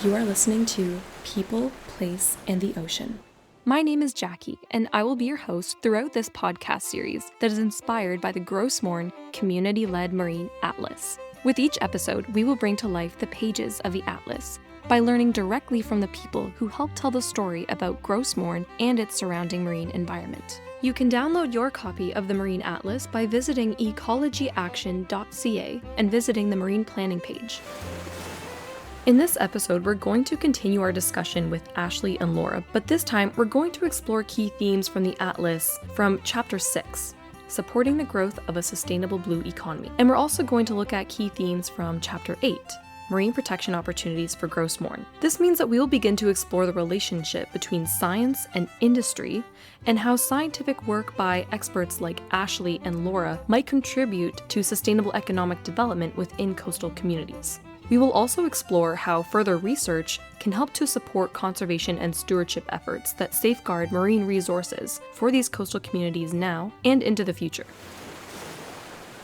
You are listening to People, Place, and the Ocean. My name is Jackie, and I will be your host throughout this podcast series that is inspired by the Gros Morne community-led marine atlas. With each episode, we will bring to life the pages of the atlas by learning directly from the people who help tell the story about Gros Morne and its surrounding marine environment. You can download your copy of the Marine Atlas by visiting ecologyaction.ca and visiting the Marine Planning page. In this episode, we're going to continue our discussion with Ashley and Laura, but this time we're going to explore key themes from the Atlas from Chapter 6, Supporting the Growth of a Sustainable Blue Economy. And we're also going to look at key themes from Chapter 8, Marine Protection Opportunities for Gros Morne. This means that we will begin to explore the relationship between science and industry and how scientific work by experts like Ashley and Laura might contribute to sustainable economic development within coastal communities. We will also explore how further research can help to support conservation and stewardship efforts that safeguard marine resources for these coastal communities now and into the future.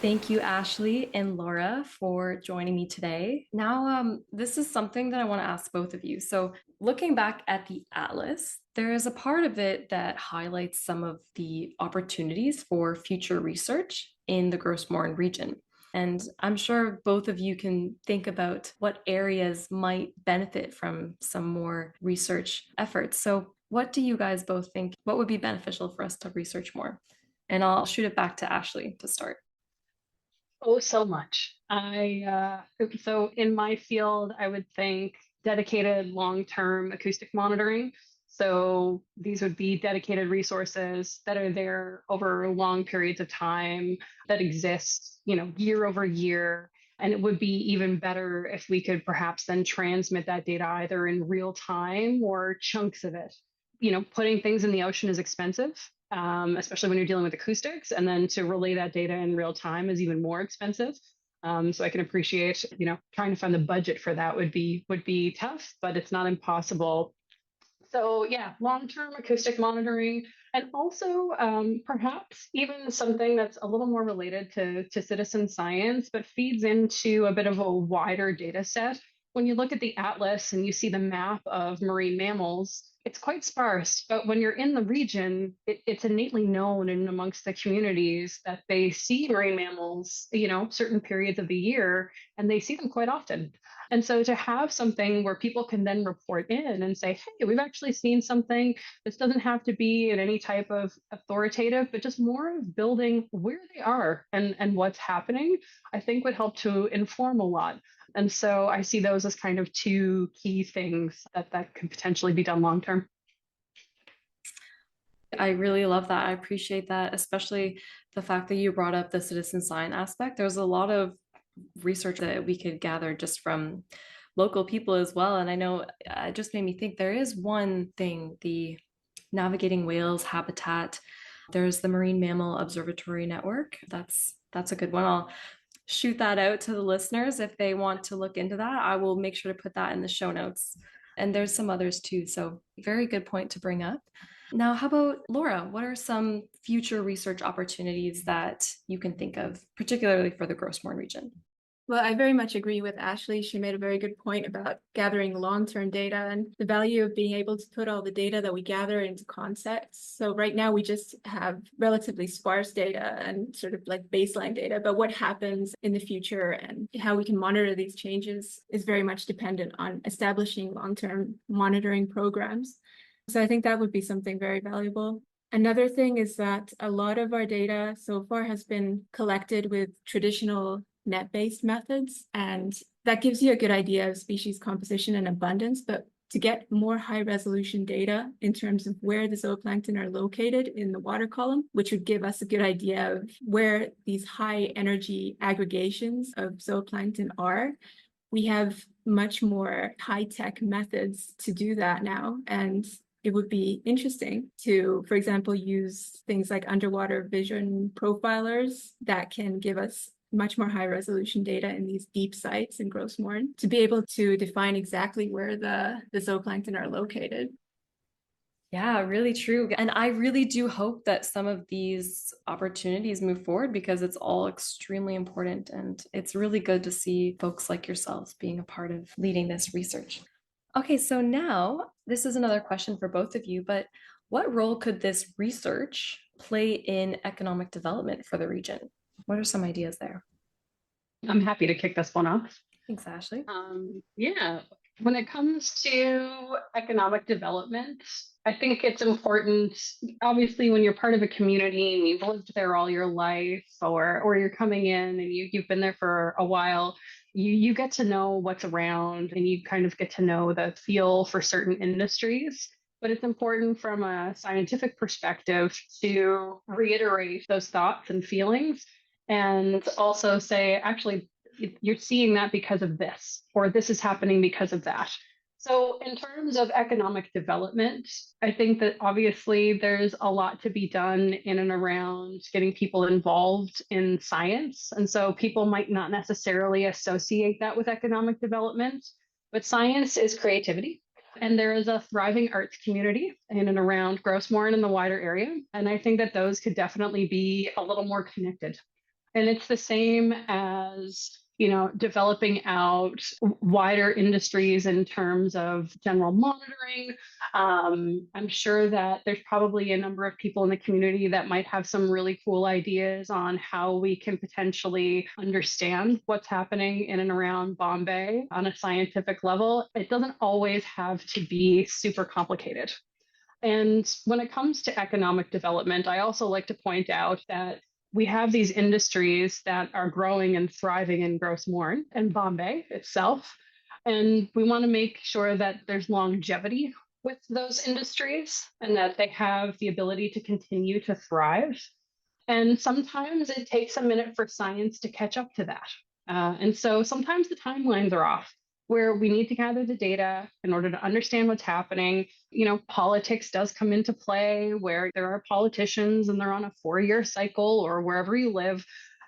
Thank you, Ashley and Laura, for joining me today. Now, this is something that I want to ask both of you. So looking back at the Atlas, there is a part of it that highlights some of the opportunities for future research in the Gros Morne region. And I'm sure both of you can think about what areas might benefit from some more research efforts. So what do you guys both think? What would be beneficial for us to research more? And I'll shoot it back to Ashley to start. Oh, so much. So in my field, I would think dedicated long-term acoustic monitoring. So these would be dedicated resources that are there over long periods of time that exist, year over year. And it would be even better if we could perhaps then transmit that data either in real time or chunks of it. Putting things in the ocean is expensive, especially when you're dealing with acoustics. And then to relay that data in real time is even more expensive. So I can appreciate, trying to find the budget for that would be tough, but it's not impossible. So yeah, long-term acoustic monitoring, and also perhaps even something that's a little more related to citizen science, but feeds into a bit of a wider data set. When you look at the atlas and you see the map of marine mammals, it's quite sparse, but when you're in the region, it's innately known in amongst the communities that they see marine mammals, certain periods of the year, and they see them quite often. And so to have something where people can then report in and say, hey, we've actually seen something. This doesn't have to be in any type of authoritative, but just more of building where they are and what's happening, I think would help to inform a lot. And so I see those as kind of two key things that could potentially be done long term. I really love that. I appreciate that, especially the fact that you brought up the citizen science aspect. There's a lot of research that we could gather just from local people as well. And I know it just made me think there is one thing, the navigating whales habitat. There's the Marine Mammal Observatory Network. That's a good one. I'll shoot that out to the listeners if they want to look into that. I will make sure to put that in the show notes. And there's some others too. So very good point to bring up. Now, how about Laura? What are some future research opportunities that you can think of, particularly for the Gros Morne region? Well, I very much agree with Ashley. She made a very good point about gathering long-term data and the value of being able to put all the data that we gather into context. So right now we just have relatively sparse data and sort of like baseline data, but what happens in the future and how we can monitor these changes is very much dependent on establishing long-term monitoring programs. So I think that would be something very valuable. Another thing is that a lot of our data so far has been collected with traditional net-based methods, and that gives you a good idea of species composition and abundance. But to get more high-resolution data in terms of where the zooplankton are located in the water column, which would give us a good idea of where these high-energy aggregations of zooplankton are, we have much more high-tech methods to do that now. And it would be interesting to, for example, use things like underwater vision profilers that can give us much more high resolution data in these deep sites in Gros Morne to be able to define exactly where the zooplankton are located. Yeah, really true. And I really do hope that some of these opportunities move forward because it's all extremely important. And it's really good to see folks like yourselves being a part of leading this research. Okay, so now this is another question for both of you, but what role could this research play in economic development for the region? What are some ideas there? I'm happy to kick this one off. Thanks, Ashley. Yeah, when it comes to economic development, I think it's important. Obviously, when you're part of a community and you've lived there all your life, or you're coming in and you've been there for a while, you get to know what's around and you kind of get to know the feel for certain industries. But it's important from a scientific perspective to reiterate those thoughts and feelings and also say, actually, you're seeing that because of this, or this is happening because of that. So, in terms of economic development, I think that obviously there's a lot to be done in and around getting people involved in science. And so people might not necessarily associate that with economic development, but science is creativity. And there is a thriving arts community in and around Gros Morne and the wider area. And I think that those could definitely be a little more connected. And it's the same as, developing out wider industries in terms of general monitoring. I'm sure that there's probably a number of people in the community that might have some really cool ideas on how we can potentially understand what's happening in and around Bombay on a scientific level. It doesn't always have to be super complicated. And when it comes to economic development, I also like to point out that we have these industries that are growing and thriving in Gros Morne and Bombay itself. And we want to make sure that there's longevity with those industries and that they have the ability to continue to thrive. And sometimes it takes a minute for science to catch up to that. And so sometimes the timelines are off where we need to gather the data in order to understand what's happening. Politics does come into play where there are politicians and they're on a 4-year cycle or wherever you live.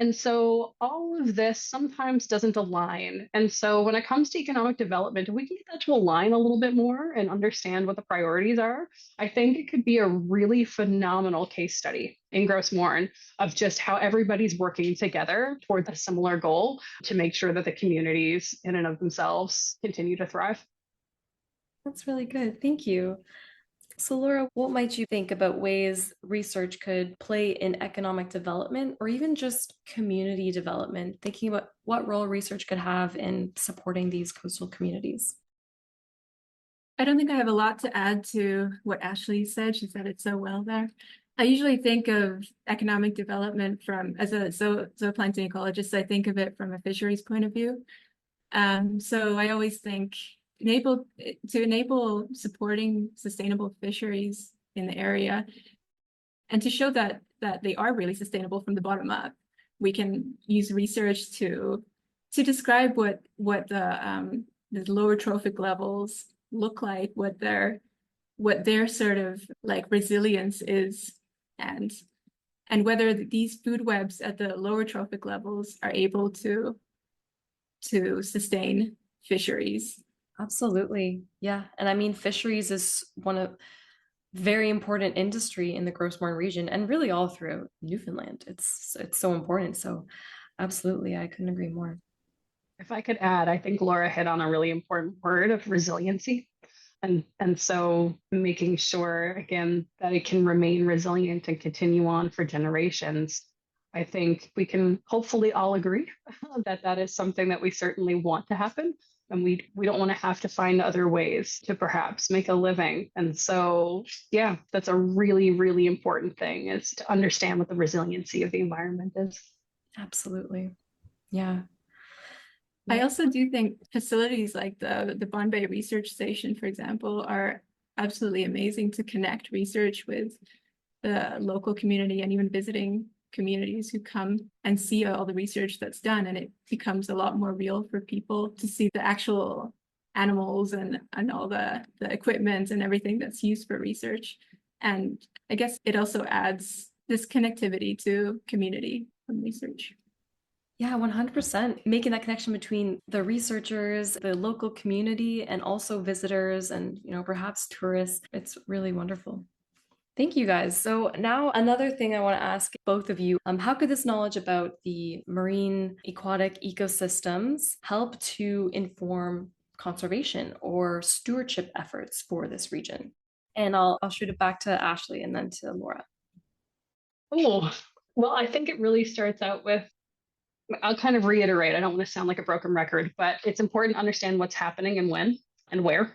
And so all of this sometimes doesn't align. And so when it comes to economic development, if we can get that to align a little bit more and understand what the priorities are, I think it could be a really phenomenal case study in Gros Morne of just how everybody's working together towards a similar goal to make sure that the communities in and of themselves continue to thrive. That's really good. Thank you. So, Laura, what might you think about ways research could play in economic development or even just community development, thinking about what role research could have in supporting these coastal communities? I don't think I have a lot to add to what Ashley said. She said it so well there. I usually think of economic development as a zooplankton ecologist, I think of it from a fisheries point of view. So I always think to enable supporting sustainable fisheries in the area and to show that they are really sustainable from the bottom up. We can use research to describe what the lower trophic levels look like, what their sort of like resilience is, and whether these food webs at the lower trophic levels are able to sustain fisheries. Absolutely. Yeah. And I mean, fisheries is one of very important industry in the Gros Morne region and really all throughout Newfoundland. It's so important. So absolutely, I couldn't agree more. If I could add, I think Laura hit on a really important word of resiliency. And so making sure, again, that it can remain resilient and continue on for generations. I think we can hopefully all agree that that is something that we certainly want to happen. And we don't want to have to find other ways to perhaps make a living. And so, yeah, that's a really, really important thing is to understand what the resiliency of the environment is. Absolutely. Yeah. I also do think facilities like the Bombay Research Station, for example, are absolutely amazing to connect research with the local community and even visiting communities who come and see all the research that's done. And it becomes a lot more real for people to see the actual animals and all the equipment and everything that's used for research. And I guess it also adds this connectivity to community from research. Yeah, 100%. Making that connection between the researchers, the local community, and also visitors and, perhaps tourists. It's really wonderful. Thank you guys. So now another thing I want to ask both of you, how could this knowledge about the marine aquatic ecosystems help to inform conservation or stewardship efforts for this region? And I'll shoot it back to Ashley and then to Laura. Oh, well, I think it really starts out with, I'll kind of reiterate, I don't want to sound like a broken record, but it's important to understand what's happening and when and where.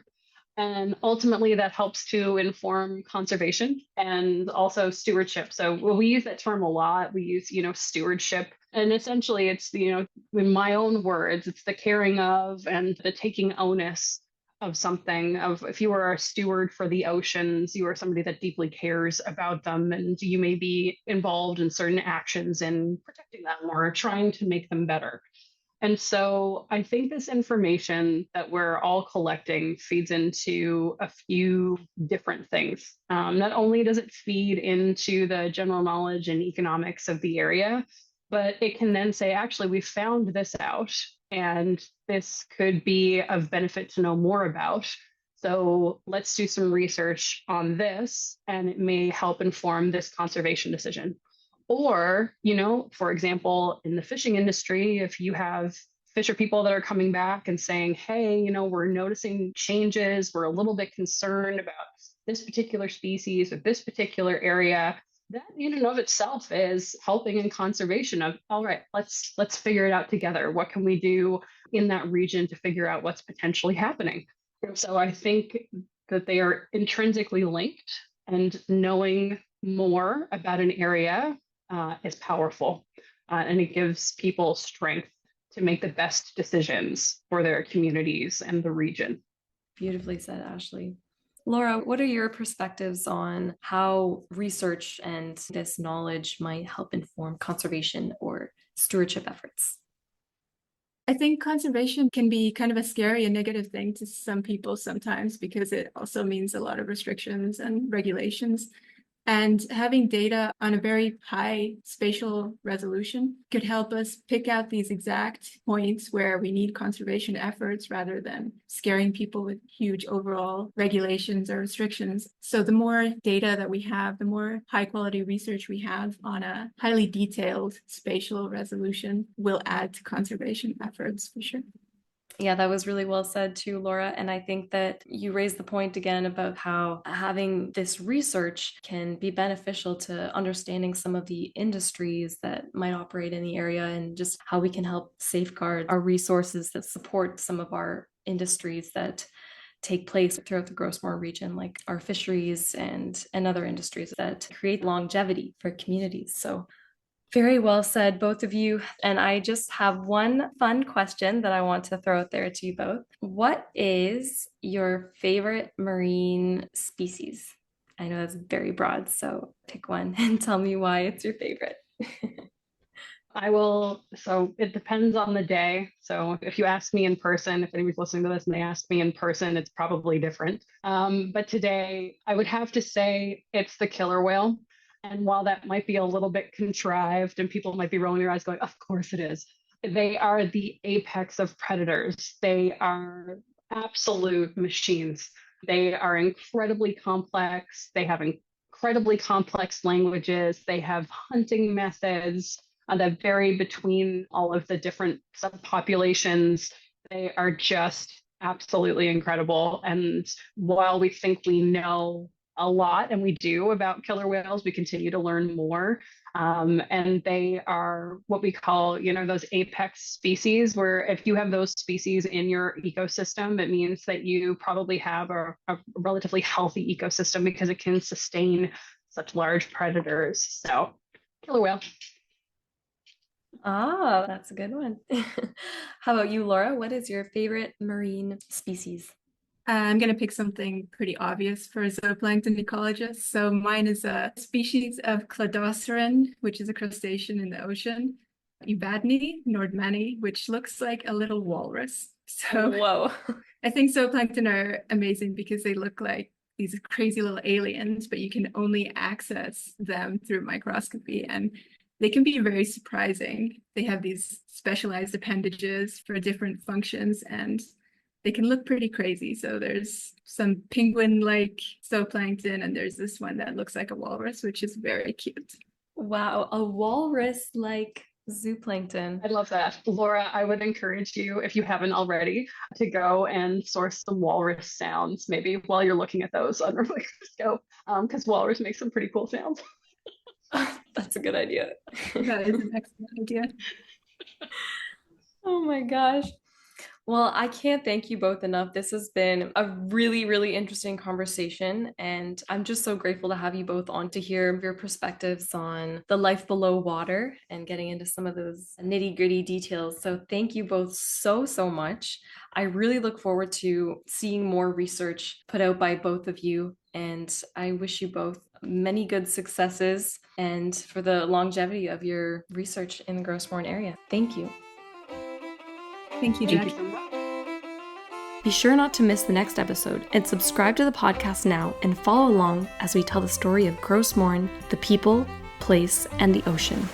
And ultimately, that helps to inform conservation and also stewardship. So we use that term a lot. We use, stewardship. And essentially, it's, in my own words, it's the caring of and the taking onus of something. Of if you are a steward for the oceans, you are somebody that deeply cares about them, and you may be involved in certain actions in protecting them or trying to make them better. And so I think this information that we're all collecting feeds into a few different things. Not only does it feed into the general knowledge and economics of the area, but it can then say, actually, we found this out, and this could be of benefit to know more about. So let's do some research on this, and it may help inform this conservation decision. Or, for example, in the fishing industry, if you have fisher people that are coming back and saying, hey, we're noticing changes, we're a little bit concerned about this particular species or this particular area, that in and of itself is helping in conservation of, all right, let's figure it out together. What can we do in that region to figure out what's potentially happening? And so I think that they are intrinsically linked, and knowing more about an area is powerful, and it gives people strength to make the best decisions for their communities and the region. Beautifully said, Ashley. Laura, what are your perspectives on how research and this knowledge might help inform conservation or stewardship efforts? I think conservation can be kind of a scary and negative thing to some people sometimes, because it also means a lot of restrictions and regulations. And having data on a very high spatial resolution could help us pick out these exact points where we need conservation efforts rather than scaring people with huge overall regulations or restrictions. So the more data that we have, the more high quality research we have on a highly detailed spatial resolution will add to conservation efforts for sure. Yeah, that was really well said too, Laura. And I think that you raised the point again about how having this research can be beneficial to understanding some of the industries that might operate in the area, and just how we can help safeguard our resources that support some of our industries that take place throughout the Gros Morne region, like our fisheries and other industries that create longevity for communities. So very well said, both of you. And I just have one fun question that I want to throw out there to you both. What is your favorite marine species? I know that's very broad, so pick one and tell me why it's your favorite. So it depends on the day. So if you ask me in person, if anybody's listening to this and they ask me in person, it's probably different. But today I would have to say it's the killer whale. And while that might be a little bit contrived and people might be rolling their eyes going, of course it is, they are the apex of predators. They are absolute machines. They are incredibly complex. They have incredibly complex languages. They have hunting methods that vary between all of the different subpopulations. They are just absolutely incredible. And while we think we know a lot, and we do, about killer whales, we continue to learn more. And they are what we call, those apex species, where if you have those species in your ecosystem, it means that you probably have a relatively healthy ecosystem, because it can sustain such large predators. So killer whale. Ah, that's a good one. How about you, Laura? What is your favorite marine species? I'm going to pick something pretty obvious for a zooplankton ecologist. So mine is a species of Cladoceran, which is a crustacean in the ocean, Evadne nordmanni, which looks like a little walrus. So whoa. I think zooplankton are amazing because they look like these crazy little aliens, but you can only access them through microscopy, and they can be very surprising. They have these specialized appendages for different functions, and they can look pretty crazy. So there's some penguin-like zooplankton, and there's this one that looks like a walrus, which is very cute. Wow, a walrus-like Zooplankton. I love that. Laura, I would encourage you, if you haven't already, to go and source some walrus sounds, maybe while you're looking at those under a microscope, because walrus make some pretty cool sounds. That's a good idea. That is an excellent idea. Oh my gosh. Well, I can't thank you both enough. This has been a really, really interesting conversation, and I'm just so grateful to have you both on to hear your perspectives on the life below water and getting into some of those nitty-gritty details. So thank you both so, so much. I really look forward to seeing more research put out by both of you, and I wish you both many good successes and for the longevity of your research in the Gros Morne area. Thank you. Thank you, Thank Jack. you so much. Be sure not to miss the next episode and subscribe to the podcast now and follow along as we tell the story of Gros Morne, the people, place, and the ocean.